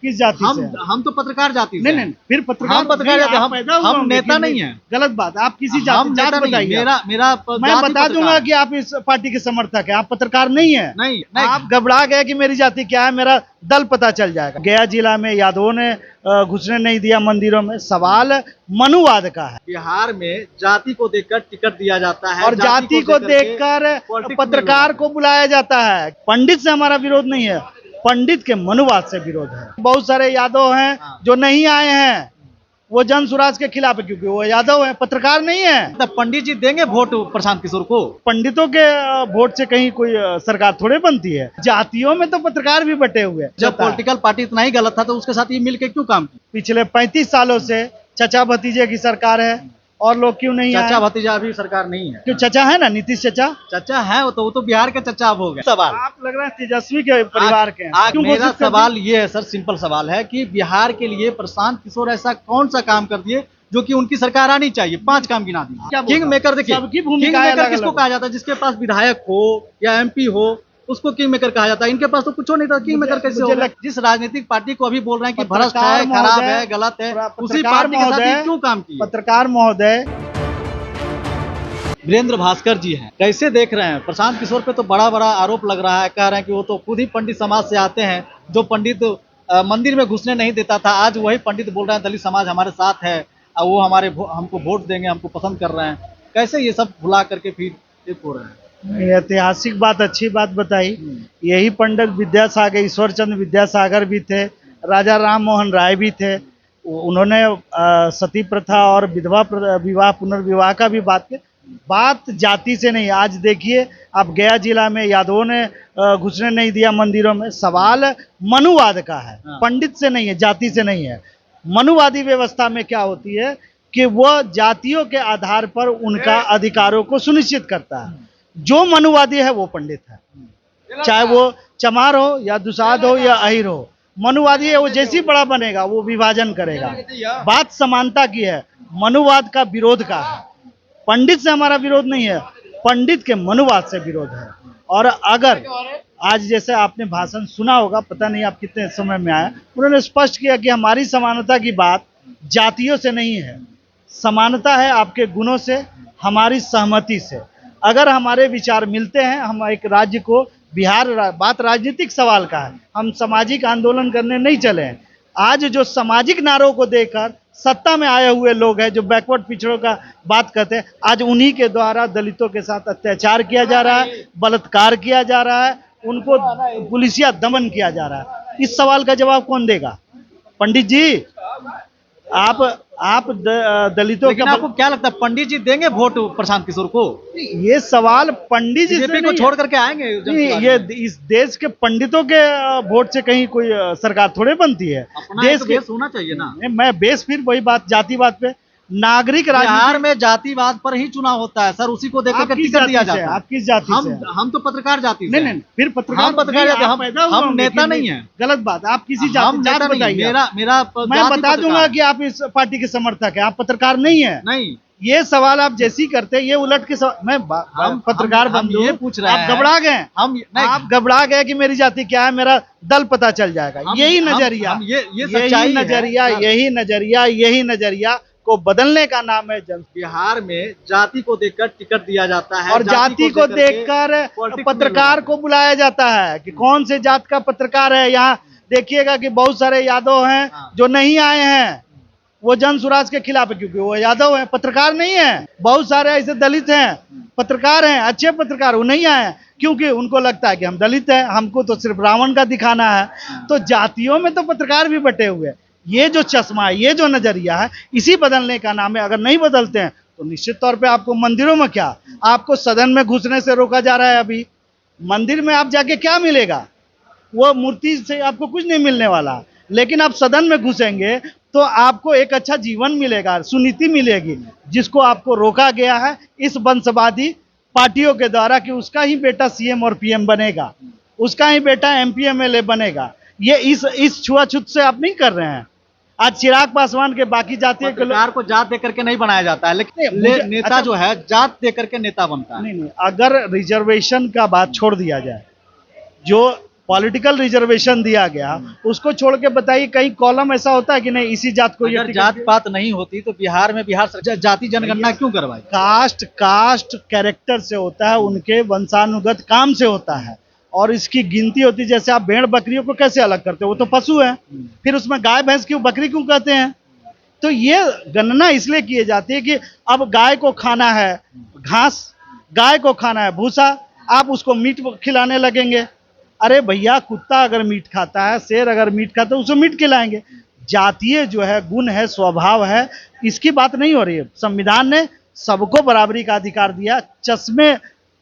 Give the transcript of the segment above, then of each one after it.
किस जाति से हैं? हम तो पत्रकार जाति से नहीं हैं। नहीं, फिर पत्रकार हम पत्रकार नहीं, जाति, आप पैदा हुए हम होंगे, नेता कि नहीं है। गलत बात, आप किसी हम जाति नेता जात नहीं, बताइए। मेरा मैं जाति बता दूंगा पत्रकार कि आप इस पार्टी के समर्थक हैं, आप पत्रकार नहीं है। नहीं आप घबरा गए कि मेरी जाति क्या है, मेरा दल पता चल जाएगा। गया जिला में यादवों ने घुसने नहीं दिया मंदिरों में, सवाल मनुवाद का है। बिहार में जाति को देखकर टिकट दिया जाता है और जाति को देखकर पत्रकार को बुलाया जाता है। पंडित से हमारा विरोध नहीं है, पंडित के मनुवाद से विरोध है। बहुत सारे यादव हैं जो नहीं आए हैं, वो जन सुराज के खिलाफ है, क्योंकि वो यादव है, पत्रकार नहीं है। तो पंडित जी देंगे वोट प्रशांत किशोर को? पंडितों के वोट से कहीं कोई सरकार थोड़े बनती है। जातियों में तो पत्रकार भी बटे हुए हैं। जब पॉलिटिकल पार्टी इतना ही गलत था तो उसके साथ ये मिलकर क्यों काम किया? पिछले 35 सालों से चचा भतीजे की सरकार है, और लोग क्यों नहीं आए? चाचा भतीजा अभी सरकार नहीं है। क्यों? चचा है ना, नीतीश चचा। चचा है, वो तो बिहार के चचा अब हो गए। सवाल आप लग रहा है तेजस्वी के परिवार के हैं। क्यों मेरा घोषित कर सवाल ये है सर, सिंपल सवाल है कि बिहार के लिए प्रशांत किशोर ऐसा कौन सा काम कर दिए जो कि उनकी सरकार आनी चाहिए? 5 काम गिना दिए। किंग मेकर देखिए, सबकी किंग भूमिका मेकर किसको कहा जाता है? जिसके पास विधायक हो या एमपी हो उसको किंग मेकर कहा जाता है। इनके पास तो कुछ नहीं था, किंग मेकर कैसे होगा? जिस राजनीतिक पार्टी को अभी बोल रहे हैं कि भ्रष्ट है, खराब है, गलत है, उसी पार्टी के साथ ये क्यों काम किए? पत्रकार महोदय वीरेंद्र भास्कर जी हैं, कैसे देख रहे हैं? प्रशांत किशोर पे तो बड़ा बड़ा आरोप लग रहा है, कह रहे हैं कि वो तो खुद ही पंडित समाज से आते हैं, जो पंडित मंदिर में घुसने नहीं देता था, आज वही पंडित बोल रहे हैं दलित समाज हमारे साथ है और वो हमको वोट देंगे, हमको पसंद कर रहे हैं। कैसे ये सब भुला करके फिर एक हो रहे हैं? ऐतिहासिक बात, अच्छी बात बताई। यही पंडित विद्यासागर, ईश्वर चंद्र विद्यासागर भी थे, राजा राम मोहन राय भी थे। उन्होंने सती प्रथा और विधवा विवाह पुनर्विवाह का भी बात की। बात जाति से नहीं। आज देखिए, आप गया जिला में यादवों ने घुसने नहीं दिया मंदिरों में, सवाल मनुवाद का है, पंडित से नहीं है, जाति से नहीं है। मनुवादी व्यवस्था में क्या होती है कि वह जातियों के आधार पर उनका अधिकारों को सुनिश्चित करता है। जो मनुवादी है वो पंडित है, चाहे वो चमार हो या दुसाध हो या अहिर हो। मनुवादी है, वो जैसी बड़ा बनेगा वो विभाजन करेगा। बात समानता की है, मनुवाद का विरोध का है। पंडित से हमारा विरोध नहीं है, पंडित के मनुवाद से विरोध है। और अगर आज जैसे आपने भाषण सुना होगा, पता नहीं आप कितने समय में आया, उन्होंने स्पष्ट किया कि हमारी समानता की बात जातियों से नहीं है, समानता है आपके गुणों से, हमारी सहमति से। अगर हमारे विचार मिलते हैं, हम एक राज्य को बात राजनीतिक सवाल का है, हम सामाजिक आंदोलन करने नहीं चले हैं। आज जो सामाजिक नारों को देकर सत्ता में आए हुए लोग हैं, जो बैकवर्ड पिछड़ों का बात करते हैं, आज उन्हीं के द्वारा दलितों के साथ अत्याचार किया जा रहा है, बलात्कार किया जा रहा है, उनको पुलिसिया दमन किया जा रहा है। इस सवाल का जवाब कौन देगा? पंडित जी, आप दलितों के। आपको क्या लगता है पंडित जी देंगे वोट प्रशांत किशोर को? ये सवाल पंडित जी से को छोड़ करके आएंगे? ये इस देश के पंडितों के वोट से कहीं कोई सरकार थोड़े बनती है। देश के होना चाहिए ना। मैं बेस फिर वही बात, जातिवाद पे। नागरिक बिहार में जातिवाद पर ही चुनाव होता है सर, उसी को देखकर टिकट दिया जाता है। आप किस जाति से? हम तो पत्रकार जाति से। नहीं, फिर पत्रकार जाति, हम नेता नहीं है। गलत बात, आप किसी जात बताइए। मैं बता दूंगा कि आप इस पार्टी के समर्थक हैं, आप पत्रकार नहीं है। नहीं, ये सवाल आप जैसी करते हैं, ये उलट के हम पत्रकार बंधु ये पूछ रहे हैं, आप घबरा गए। आप घबरा गए कि मेरी जाति क्या है, मेरा दल पता चल जाएगा। यही नजरिया, यही नजरिया को बदलने का नाम है जन। बिहार में जाति को देखकर टिकट दिया जाता है, और जाति को देखकर पत्रकार को बुलाया जाता है कि कौन से जात का पत्रकार है। यहाँ देखिएगा कि बहुत सारे यादव हैं जो नहीं आए हैं, वो जन सुराज के खिलाफ है, क्योंकि वो यादव है, पत्रकार नहीं है। बहुत सारे ऐसे दलित हैं, पत्रकार हैं, अच्छे पत्रकार, वो नहीं आए क्योंकि उनको लगता है कि हम दलित हैं, हमको तो सिर्फ रावण का दिखाना है। तो जातियों में तो पत्रकार भी बटे हुए हैं। ये जो चश्मा है, ये जो नजरिया है, इसी बदलने का नाम है। अगर नहीं बदलते हैं तो निश्चित तौर पे आपको मंदिरों में क्या, आपको सदन में घुसने से रोका जा रहा है। अभी मंदिर में आप जाके क्या मिलेगा? वो मूर्ति से आपको कुछ नहीं मिलने वाला। लेकिन आप सदन में घुसेंगे तो आपको एक अच्छा जीवन मिलेगा, सुनीति मिलेगी, जिसको आपको रोका गया है इस वंशवादी पार्टियों के द्वारा कि उसका ही बेटा सीएम और पीएम बनेगा, उसका ही बेटा एमपी एमएलए बनेगा। ये इस छुआछूत से आप नहीं कर रहे हैं। आज चिराग पासवान के बाकी जातियों के लोग को जात देकर के नहीं बनाया जाता है, लेकिन नेता जो है जात देकर के नेता बनता है। नहीं, अगर रिजर्वेशन का बात छोड़ दिया जाए, जो पॉलिटिकल रिजर्वेशन दिया गया, उसको छोड़ के बताइए कहीं कॉलम ऐसा होता है कि नहीं इसी जात को ये अगर टिकट जात दिया? पात नहीं होती तो बिहार में बिहार सरकार जाति जनगणना क्यों करवाई? कास्ट कैरेक्टर से होता है, उनके वंशानुगत काम से होता है, और इसकी गिनती होती है। जैसे आप भेड़ बकरियों को कैसे अलग करते हो, वो तो पशु है, फिर उसमें गाय भैंस क्यों बकरी क्यों कहते हैं? तो ये गणना इसलिए की जाती है कि अब गाय को खाना है घास, गाय को खाना है भूसा, आप उसको मीट खिलाने लगेंगे। अरे भैया, कुत्ता अगर मीट खाता है, शेर अगर मीट खाता है, उसको मीट खिलाएंगे। जातीय जो है गुण है, स्वभाव है, इसकी बात नहीं हो रही है। संविधान ने सबको बराबरी का अधिकार दिया। चश्मे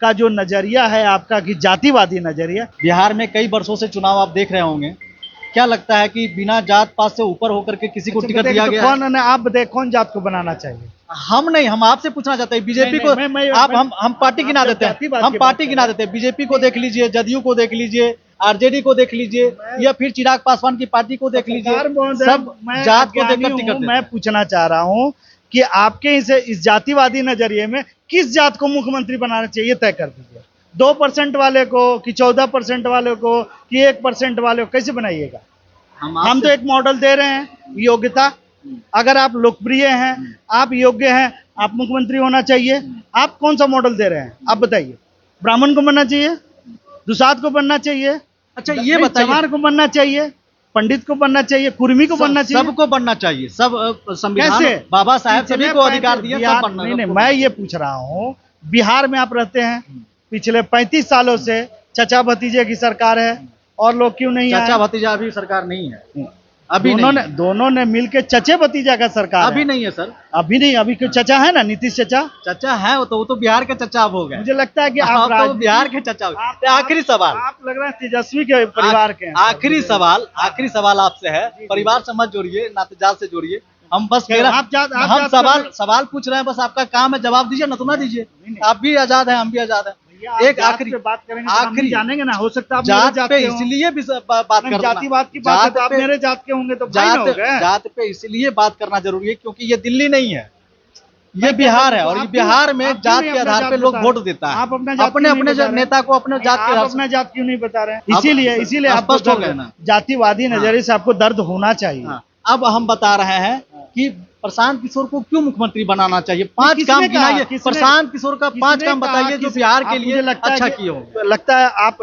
का जो नजरिया है आपका कि जातिवादी नजरिया, बिहार में कई वर्षों से चुनाव आप देख रहे होंगे, क्या लगता है कि बिना जात पात से ऊपर होकर के किसी को टिकट दिया गया है? कौन है? आप बताइए कौन जात को बनाना चाहिए? हम नहीं, हम आपसे पूछना चाहते हैं बीजेपी को। आप हम पार्टी गिना देते हैं, हम पार्टी गिना देते हैं। बीजेपी को देख लीजिए, जदयू को देख लीजिए, आरजेडी को देख लीजिए, या फिर चिराग पासवान की पार्टी को देख लीजिए, सब जात को देखकर टिकट देते मैं हैं। पूछना चाह रहा हूं कि आपके इस जातिवादी नजरिए में किस जात को मुख्यमंत्री बनाना चाहिए, तय कर दीजिए। 2% वाले को कि 14% वाले को कि 1% वाले को, कैसे बनाइएगा? हम तो एक मॉडल दे रहे हैं, योग्यता। अगर आप लोकप्रिय हैं, आप योग्य हैं, आप मुख्यमंत्री होना चाहिए। आप कौन सा मॉडल दे रहे हैं? आप बताइए। ब्राह्मण को बनना चाहिए, दुसाध को बनना चाहिए, अच्छा ये बताइए, चमार को बनना चाहिए, पंडित को बनना चाहिए, कुर्मी को बनना चाहिए, सबको बनना चाहिए। सब संविधान कैसे? बाबा साहब सभी को अधिकार दिए, सब बनना। नहीं, मैं ये पूछ रहा हूँ, बिहार में आप रहते हैं, पिछले 35 सालों से चचा भतीजे की सरकार है, और लोग क्यों नहीं आए? चाचा भतीजा अभी सरकार नहीं है, अभी दोनों ने मिलके चचे भतीजा का सरकार अभी है। नहीं है सर, अभी नहीं, अभी क्यों? चचा है ना, नीतीश चचा। चचा है, वो तो बिहार के चचा अब हो गए। मुझे लगता है कि आप तो बिहार के चचा। आखिरी सवाल, आप लग रहा है तेजस्वी के परिवार के हैं। आखिरी सवाल आपसे है, परिवार से मत जोड़िए, नातेजात से जोड़िए। हम बस हम सवाल पूछ रहे हैं, बस आपका काम है जवाब दीजिए, ना तो ना दीजिए। आप भी आजाद हैं, हम भी आजाद हैं। एक आखिरी बात करेंगे, आखिरी जानेंगे ना, हो सकता है आप मेरे जात जात पे के हों। इसलिए भी बात करना, जातिवाद की बात है तो आप मेरे जात के होंगे तो भाई ना हो गए। जात पे इसलिए बात करना जरूरी है क्योंकि ये दिल्ली नहीं है, ये बिहार है, और बिहार में जात के आधार पे लोग वोट देता है। आप अपने नेता को अपने जात के आप अपना जात क्यों नहीं बता रहे हैं? इसीलिए आपको स्पष्ट हो गया ना, जातिवादी नजरिए से आपको दर्द होना चाहिए। अब हम बता रहे हैं कि प्रशांत किशोर को क्यों मुख्यमंत्री बनाना चाहिए। 5 काम गिनाइए, प्रशांत किशोर का 5 काम बताइए जो बिहार के लिए अच्छा किए हो। लगता है आप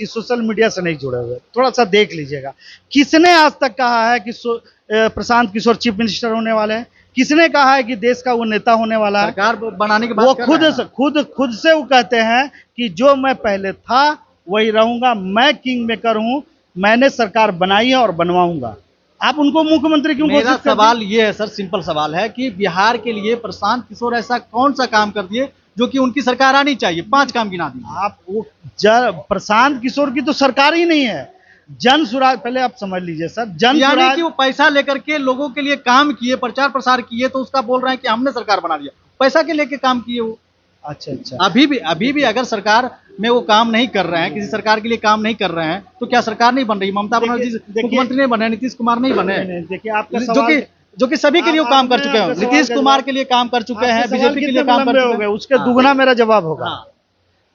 सोशल मीडिया से नहीं जुड़े हुए, थोड़ा सा देख लीजिएगा। किसने आज तक कहा है कि प्रशांत किशोर चीफ मिनिस्टर होने वाले हैं? किसने कहा है कि देश का वो नेता होने वाला है? सरकार बनाने के बाद वो खुद से वो कहते हैं कि जो मैं पहले था वही रहूंगा, मैं किंग मेकर हूं, मैंने सरकार बनाई है और बनवाऊंगा। आप उनको मुख्यमंत्री क्यों घोषित करते हैं? सवाल ये है सर, सिंपल सवाल है कि बिहार के लिए प्रशांत किशोर ऐसा कौन सा काम कर दिए जो कि उनकी सरकार आनी चाहिए? 5 काम गिना दीजिए। आप प्रशांत किशोर की तो सरकार ही नहीं है। जन सुराज, पहले आप समझ लीजिए सर, जन यानी सुराज कि वो पैसा लेकर के लोगों के लिए काम किए, प्रचार प्रसार किए, तो उसका बोल रहे हैं कि हमने सरकार बना दिया। पैसा के लेके काम किए वो। अच्छा, अभी भी अगर सरकार में वो काम नहीं कर रहे हैं, किसी सरकार के लिए काम नहीं कर रहे हैं, तो क्या सरकार नहीं बन रही? ममता बनर्जी मुख्यमंत्री नहीं बने, नीतीश कुमार नहीं बने। देखिए आपका सवाल जो कि सभी के लिए काम कर चुके हैं, नीतीश कुमार के लिए काम कर चुके हैं, बीजेपी के लिए काम कर चुके हैं। उसके दुगना मेरा जवाब होगा।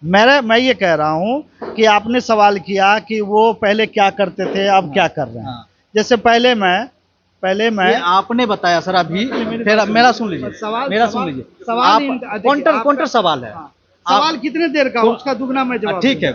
मैं ये कह रहा हूं कि आपने सवाल किया कि वो पहले क्या करते थे, अब क्या कर रहे हैं। जैसे पहले मैं आपने बताया सर, अभी फिर मेरा सुन लीजिए, सवाल काउंटर सवाल है। सवाल कितने देर का, उसका दुगना मैं जवाब। ठीक है।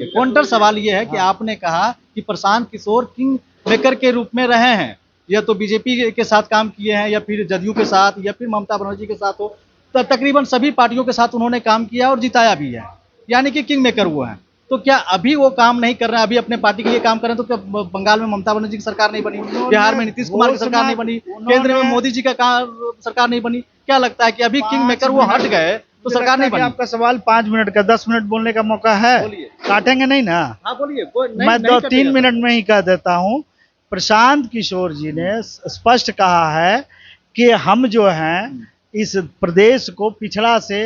काउंटर सवाल ये है कि आपने कहा कि प्रशांत किशोर किंग मेकर के रूप में रहे हैं, या तो बीजेपी के साथ काम किए हैं, या फिर जदयू के साथ, या फिर ममता बनर्जी के साथ हो, तो तकरीबन सभी पार्टियों के साथ उन्होंने काम किया और जिताया भी है, यानी कि किंग मेकर वो है। तो क्या अभी वो काम नहीं कर रहे हैं, अभी अपने पार्टी के लिए काम कर रहे हैं? तो क्या बंगाल में ममता बनर्जी की सरकार नहीं बनी, बिहार में नीतीश कुमार की सरकार नहीं बनी, केंद्र में मोदी जी का सरकार नहीं बनी? क्या लगता है कि अभी किंग मेकर वो हट गए तो सरकार नहीं बनी? आपका सवाल 5 मिनट का, 10 मिनट बोलने का मौका है, काटेंगे नहीं ना? हाँ बोलिए। मैं 2-3 मिनट में ही कह देता हूँ। प्रशांत किशोर जी ने स्पष्ट कहा है कि हम जो हैं इस प्रदेश को पिछड़ा से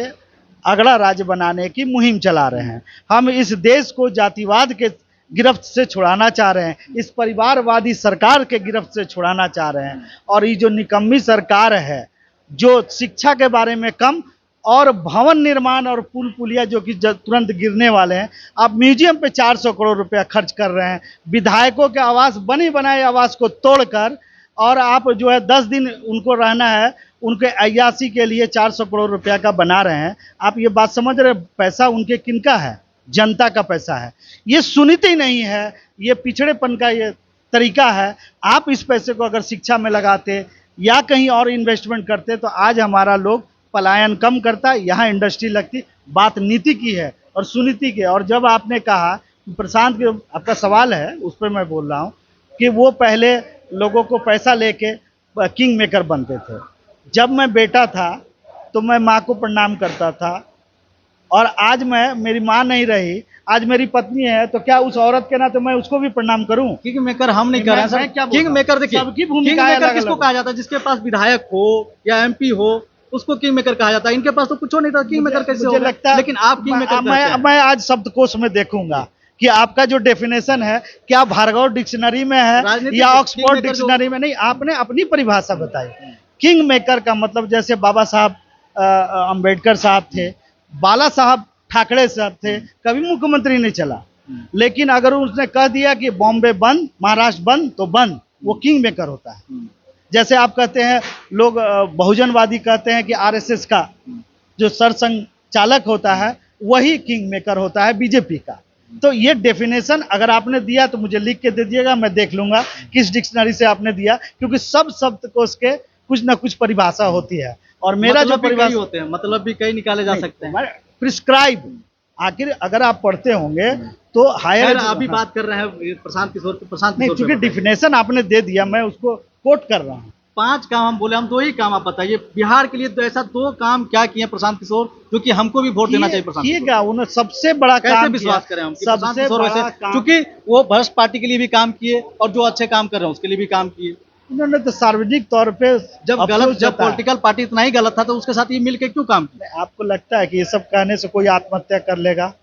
अगला राज्य बनाने की मुहिम चला रहे हैं। हम इस देश को जातिवाद के गिरफ्त से छुड़ाना चाह रहे हैं, इस परिवारवादी सरकार के गिरफ्त से छुड़ाना चाह रहे हैं। और ये जो निकम्मी सरकार है, जो शिक्षा के बारे में कम, और भवन निर्माण और पुल पुलिया जो कि तुरंत गिरने वाले हैं, आप म्यूजियम पे 400 करोड़ रुपया खर्च कर रहे हैं। विधायकों के आवास, बनी बनाए आवास को तोड़कर, और आप जो है 10 दिन उनको रहना है, उनके अय्यासी के लिए 400 करोड़ रुपया का बना रहे हैं। आप ये बात समझ रहे, पैसा उनके किनका है? जनता का पैसा है। ये सुनीति ही नहीं है, ये पिछड़ेपन का ये तरीका है। आप इस पैसे को अगर शिक्षा में लगाते या कहीं और इन्वेस्टमेंट करते तो आज हमारा लोग पलायन कम करता, यहाँ इंडस्ट्री लगती। बात नीति की है और सुनीति की है। और जब आपने कहा प्रशांत के, आपका सवाल है उस पर मैं बोल रहा हूँ कि वो पहले लोगों को पैसा लेके किंग मेकर बनते थे। जब मैं बेटा था तो मैं माँ को प्रणाम करता था, और आज मैं, मेरी माँ नहीं रही, आज मेरी पत्नी है, तो क्या उस औरत के नाते मैं उसको भी प्रणाम करूं? किंग मेकर हम नहीं कर रहे हैं सर। किंग मेकर देखिए, सबकी किंग भूमिका मेकर किसको कहा जाता है? जिसके पास विधायक हो या एमपी हो उसको किंग मेकर कहा जाता है। इनके पास तो कुछ नहीं था, किंग मेकर कैसे मुझे होगा? लगता है, लेकिन आप किंग मेकर कहते हैं। मैं आज शब्दकोश में देखूंगा कि आपका जो डेफिनेशन है क्या भार्गव डिक्शनरी में है या ऑक्सफोर्ड डिक्शनरी में। नहीं, आपने अपनी परिभाषा बताई। किंग मेकर का मतलब जैसे बाबा साहब अंबेडकर साहब थे, बाला साहब ठाकरे साहब थे, कभी मुख्यमंत्री नहीं चला, लेकिन अगर उसने कह दिया कि बॉम्बे बंद, महाराष्ट्र बंद, तो बंद, वो किंग मेकर होता है। जैसे आप कहते हैं, लोग बहुजनवादी कहते हैं कि आरएसएस का जो सरसंघचालक होता है वही किंग मेकर होता है बीजेपी का। तो ये डेफिनेशन अगर आपने दिया तो मुझे लिख के दे दिएगा, मैं देख लूंगा किस डिक्शनरी से आपने दिया, क्योंकि सब शब्दकोश के कुछ ना कुछ परिभाषा होती है। और मेरा जो परिभाषा होते हैं, मतलब भी कई निकाले जा सकते हैं। प्रिस्क्राइब, आखिर अगर आप पढ़ते होंगे तो हायर। अभी बात कर रहे हैं प्रशांत किशोर नहीं, चूंकि डिफिनेशन आपने दे दिया, मैं उसको कोट कर रहा हूँ। 5 काम हम बोले, हम 2 ही काम आप बताइए बिहार के लिए। तो ऐसा 2 काम क्या किए प्रशांत किशोर जो कि हमको भी वोट देना चाहिए? प्रशांत ठीक है, उन्होंने सबसे बड़ा कैसे काम विश्वास करें हम कि प्रशांत सबसे किशोर बड़ा वैसे, काम, क्योंकि वो भ्रष्ट पार्टी के लिए भी काम किए और जो अच्छे काम कर रहे हैं उसके लिए भी काम किए। उन्होंने तो सार्वजनिक तौर पे जब पॉलिटिकल पार्टी इतना ही गलत था तो उसके साथ ये मिलकर क्यों काम किया? आपको लगता है कि ये सब कहने से कोई आत्महत्या कर लेगा?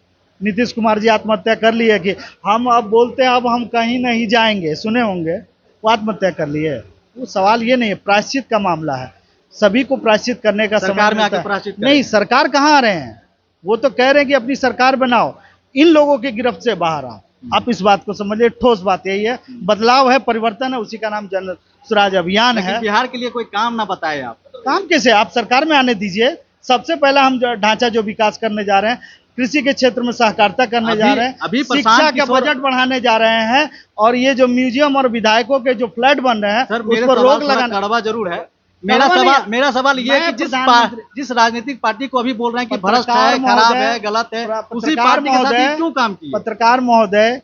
नीतीश कुमार जी आत्महत्या कर लिए कि हम अब बोलते हैं अब हम कहीं नहीं जाएंगे, सुने होंगे, वो आत्महत्या कर लिए। वो सवाल ये नहीं है, प्रायश्चित का मामला है, सभी को प्रायश्चित करने का सरकार में समय आके प्रायश्चित नहीं। सरकार कहाँ आ रहे हैं? वो तो कह रहे हैं कि अपनी सरकार बनाओ, इन लोगों की गिरफ्त से बाहर आओ। आप इस बात को समझिए, ठोस बात यही है, बदलाव है, परिवर्तन है, उसी का नाम जन स्वराज अभियान है। बिहार के लिए कोई काम ना बताए आप? काम कैसे? आप सरकार में आने दीजिए। सबसे पहला हम ढांचा जो विकास करने जा रहे हैं, कृषि के क्षेत्र में सहकारिता करने जा रहे हैं, अभी शिक्षा का बजट बढ़ाने जा रहे हैं, और ये जो म्यूजियम और विधायकों के जो फ्लैट बन रहे हैं उस पर रोक लगाना। कड़वा जरूर है। मेरा सवाल ये है कि जिस राजनीतिक पार्टी को अभी बोल रहे हैं कि भ्रष्ट है, खराब है, गलत है, उसी पार्टी के साथ क्यों काम किया? पत्रकार महोदय,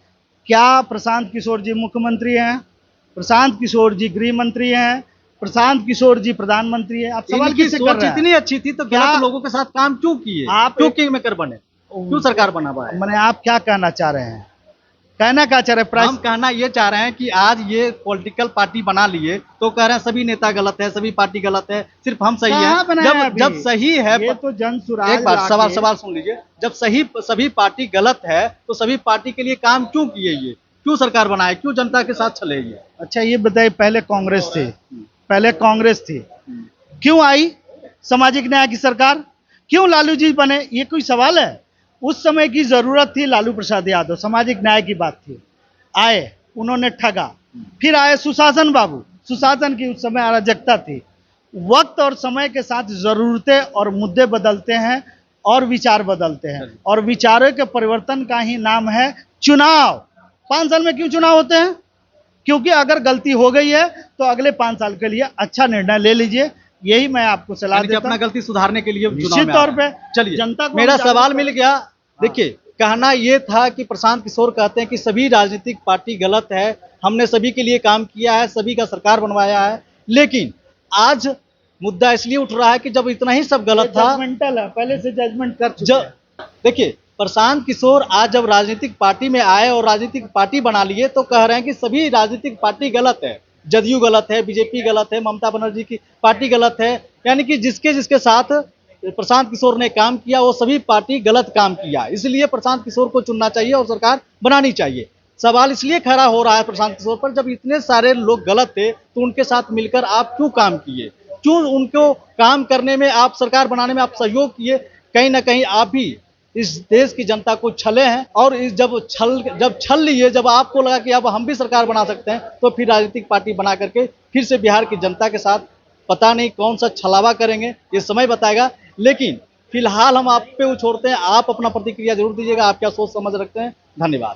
क्या प्रशांत किशोर जी मुख्यमंत्री हैं? प्रशांत किशोर जी गृह मंत्री हैं? प्रशांत किशोर जी प्रधानमंत्री है? आप सवाल किससे कर रहे हैं? सोच इतनी अच्छी थी तो क्या लोगों के साथ काम क्यों किए? आप क्यों किंग मेकर बने? क्यों सरकार बना पाए? मैंने, आप क्या कहना चाह रहे हैं? कहना क्या चाह रहे हैं? हम कहना ये चाह रहे हैं कि आज ये पॉलिटिकल पार्टी बना लिए तो कह रहे हैं सभी नेता गलत है, सभी पार्टी गलत है, सिर्फ हम सही है। जब सही है, ये तो जन सुराज। एक बात, सवाल सुन लीजिए। जब सभी पार्टी गलत है तो सभी पार्टी के लिए काम क्यों किए? ये क्यों सरकार बनाए? क्यों जनता के साथ चले? ये अच्छा ये बताइए, पहले कांग्रेस थी, क्यों आई सामाजिक न्याय की सरकार? क्यों लालू जी बने? ये कोई सवाल है? उस समय की जरूरत थी लालू प्रसाद यादव, सामाजिक न्याय की बात थी, आए, उन्होंने ठगा। फिर आए सुशासन बाबू, सुशासन की उस समय अराजकता थी। वक्त और समय के साथ जरूरतें और मुद्दे बदलते हैं और विचार बदलते हैं, और विचारों के परिवर्तन का ही नाम है चुनाव। 5 साल में क्यों चुनाव होते हैं? क्योंकि अगर गलती हो गई है तो अगले 5 साल के लिए अच्छा निर्णय ले लीजिए। यही मैं आपको सलाह देता हूं, अपना गलती सुधारने के लिए निश्चित तौर पे। चलिए, जनता को मेरा सवाल मिल गया। देखिए, कहना ये था कि प्रशांत किशोर कहते हैं कि सभी राजनीतिक पार्टी गलत है, हमने सभी के लिए काम किया है, सभी का सरकार बनवाया है, लेकिन आज मुद्दा इसलिए उठ रहा है कि जब इतना ही सब गलत था, जजमेंटल है, पहले से जजमेंट कर चुके हैं। देखिए, प्रशांत किशोर आज जब राजनीतिक पार्टी में आए और राजनीतिक पार्टी बना लिए तो कह रहे हैं कि सभी राजनीतिक पार्टी गलत है, जदयू गलत है, बीजेपी गलत है, ममता बनर्जी की पार्टी गलत है। यानी कि जिसके साथ प्रशांत किशोर ने काम किया वो सभी पार्टी गलत काम किया, इसलिए प्रशांत किशोर को चुनना चाहिए और सरकार बनानी चाहिए। सवाल इसलिए खड़ा हो रहा है प्रशांत किशोर पर, जब इतने सारे लोग गलत थे तो उनके साथ मिलकर आप क्यों काम किए? क्यों उनको काम करने में, आप सरकार बनाने में आप सहयोग किए? कहीं ना कहीं आप भी इस देश की जनता को छले हैं, और जब छल लिए, जब आपको लगा कि अब हम भी सरकार बना सकते हैं, तो फिर राजनीतिक पार्टी बना करके फिर से बिहार की जनता के साथ पता नहीं कौन सा छलावा करेंगे, ये समय बताएगा। लेकिन फिलहाल हम आप पे वो छोड़ते हैं, आप अपना प्रतिक्रिया जरूर दीजिएगा, आप क्या सोच समझ रखते हैं। धन्यवाद।